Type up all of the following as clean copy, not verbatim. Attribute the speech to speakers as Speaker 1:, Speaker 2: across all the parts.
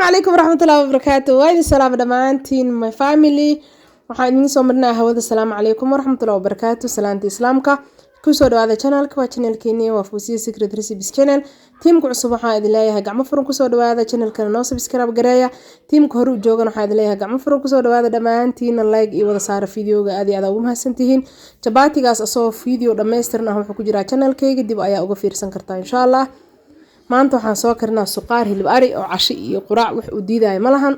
Speaker 1: عليكم ورحمة الله وبركاته. وين السلام دمانتين my family. waxaan idin soo marnaa hawada. Assalaamu calaykum waraxmatullahi wabarakaatu. Salaanta islaamka kusoo dhawaada channelka. Waa channelkeeni waa Fuusiya Secret Recipes channel. Teamka cusub waxaan idin leeyahay gacmo furan kusoo dhawaada channelkana noo subscribe gareeya. Teamka hore u joogan waxaan idin leeyahay gacmo furan kusoo dhawaada dhammaantiin like iyo wada saara videoga aad iyo aad ugu mahadsantihiin. Jabaatigaas asoo video dhameystiran ah wuxuu ku jiraa channelkayga dib ayaa uga fiirsan kartaa insha Allah. maanta waxaan soo karnaa suqaar hilib ari oo cashi iyo quraac wax u diidaay malahan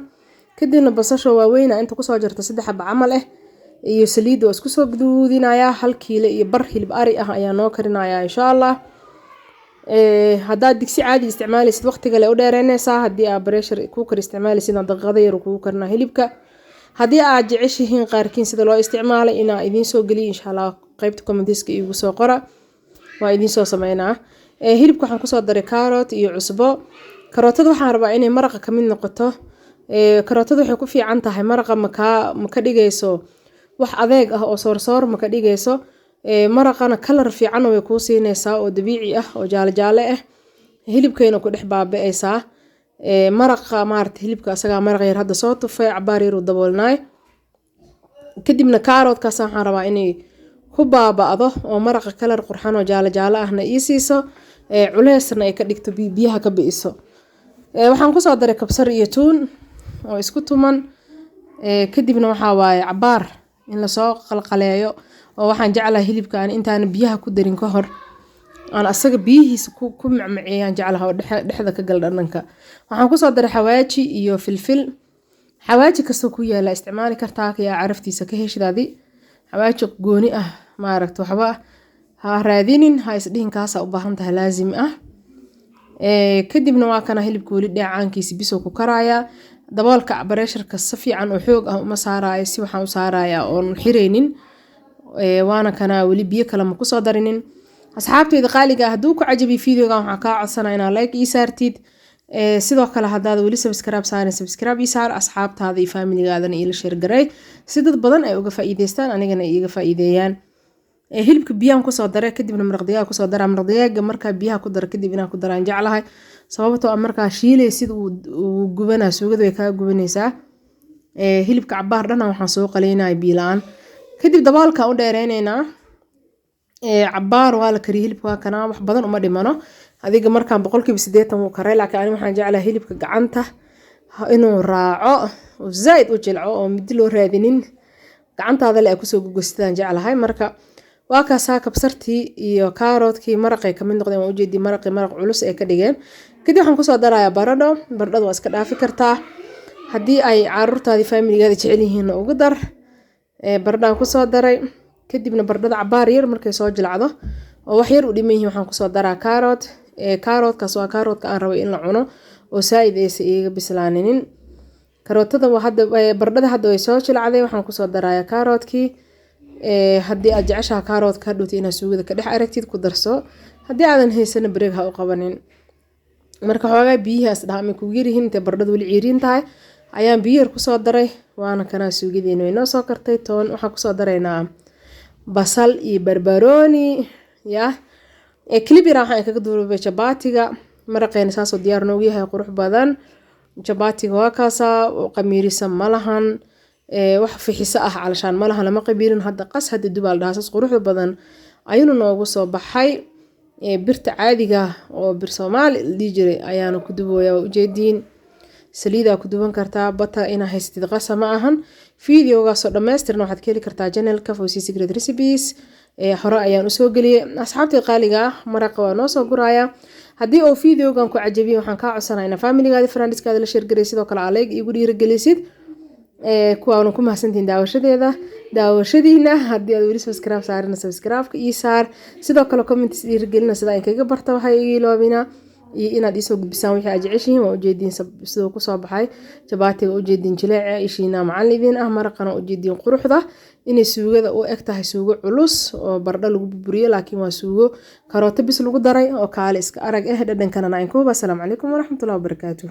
Speaker 1: kadibna basasho waaweyn inta ku soo jirta 3 xab camal ah iyo saliid oo isku soo guduudinaya 1 kiilo iyo bar hilib ari ah ayaa noo karinayaa insha Allah. haddaad digsi caadi isticmaalaysid waqtiga le u dheereynaysaa haddii aad pressure cooker isticmaalaysid daqiiqado yar ku karnaa hilibka. haddii aad jeceshihiin qaarkiin sida loo isticmaalay inaa idiin soo geliyo insha Allah qaybta comments-ka igu soo qora waa idiin soo sameynaa. hilibka waxaan ku soo daray carrot iyo cusbo. karootada waxaan rabaa inay maraqa ka mid noqoto. karootada waxay ku fiican tahay maraqa ma ka dhigayso wax adeeg ah oo soor ma ka dhigayso. maraqana color fiican way ku siinaysaa oo dabiici ah oo jaale ah. hilibkeena ku dhex baaba'aysaa. maraqa maarta hilibka asaga maraq yar hadda soo tufay cabaar yar u daboolnay. kadibna carrotkaas waxaan rabaa inay ku baaba'do oo maraqa color qurxan oo jaale ahna ii siiso. culeysna ay ka dhigto biyaha ka bi'iso. waxaan ku soo daray kabsar iyo tuun oo isku tuman. kadibna waxa waaye cabaar in la soo qalqaleeyo oo waxaan jeclahay hilibkan intaan biyaha ku darin ka hor aan asaga biyihiisa ku macmaceeyaan jeclahay oo dhexda ka gal dhananka. waxaan ku soo daray xawaaji iyo filfil. xawaaji kasta ku yaala isticmaali kartaa ka caraftiisa ka heshdaadi. xawaaji gooni ah maaragto waxba ha raadinin ha isdhihin kaasa u baahan tahay laazim ah. kadibna waa kana hilibka wali dheecaankiisa biso ku karaya. daboolka pressure-ka si fiican oo xoog ah uma saaraayo si waxaan u saarayaa oon xireynin. waana kana wali biyo kale ma ku soo darinin. asxaabteyda qaaliga hadduu ku cajabi videoga waxaan kaa codsanaa inaad like ii saartid. sidoo kale haddaad wali subscribe saarin subscribe ii saar asxaabtaada iyo familigaadana ila share garay si dad badan ay uga faa'iideystaan anigana ay iga faa'iideeyaan. hilibka biyaan ku soo daray kadibna maraq digaag ku soo daraa. maraq digaaga marka biyaha ku daro kadib inaan ku daraan jeclahay sababtoo ah marka shiilay sida uu gubanaa suugada way ka gubanaysaa. hilibka cabaar dhana waxaan soo qaleynaa biyo la'aan. kadib daboolka u dheereynaynaa. cabaar waa la kariyo hilibka waa kana wax badan uma dhimano. adiga markaan 80% wuu karay laakiin ani waxaan jeclahay hilibka gacanta inuu raaco oo zaid u jilco oo mid loo raadinin gacantaada la ku soo gogostaan jeclahay. marka waa ka saa kabsartii iyo carrotkii maraqay ka mid noqdeen. waan u jeedii maraq culus ay ka dhigeen. kadib waxaan ku soo darayaa baradho. baradhada waa iska dhaafi kartaa haddii ay carruurtaadi familigaada jecel yihiin ugu dar. baradhaan ku soo daray kadibna baradhada cabaar yar markay soo jilcdo oo wax yar u dhiman yihiin waxaan ku soo daraa carrot. carrotkaas waa carrotka aan rabay in la cuno oo saaid aysa iga bislaaninin. karootada waa hadda baradhada hadda way soo jilcday waxaan ku soo darayaa carrotkii. haddii aad jeceshaha carrotka hadhowti inaad suugada ka dhex aragtid ku darso. haddii aadan haysana bareeg ha u qabanin. marka xoogaa biyahaas dhaamay ku yirihiin intay baradhada wali ciiriin tahay ayaan biyo yar ku soo daray. waana kana suugadeena way noo soo kartay toon. waxaan ku soo daraynaa basal iyo barbarooni ya. clip yar waxaan kaga duubay jabaatiga. maraqeena saasoo diyaar noogu yahay qurux badan. jabaatiga waa kaasa qamiirisa malahan. wax fixiso ah calashaan malahan lama qabiirin hadda qas hadda dubaal dhaasas qurux badan ayuu noogu soo baxay. birta caadiga oo bir Soomaali dhigi jiray ayaana ku dubooyaa u jeediin. saliida ku duban kartaa bata ina haystid qasa ma ahan. videoga soo dhameystiran waxaad ka heli kartaa channelka Fuusiya Secret Recipes. hore ayaan u soo galiyay asxaabtay qaaliga maraqa waa noo soo guraya. haddii oo videogan ku cajabiyo waxaan kaa codsanayaa in familigaada friendskaada la share garay sidoo kale like igu dhiirigelisid. kuwaana ku mahadsantiin daawashadiina. haddii aad weli subscribe saarina subscribe-ka ii saar. sidoo kale comments dhiirigelina sida ay kaga barta waxay ii loobina iyo inaad isoo gudbisaan wixii aad jeceshihiin. waa ujeediin sidoo ku soo baxay jabaatiga ujeediin jileeca ishiina macallimiin ah. maraqana ujeediin quruxda inay suugada u eg tahay suugo culus oo baradho lagu burburiyo laakiin waa suugo karooto bis lagu daray oo kaale iska arag dhadhankana aan ku. Assalaamu calaykum waraxmatullahi wabarakaatuh.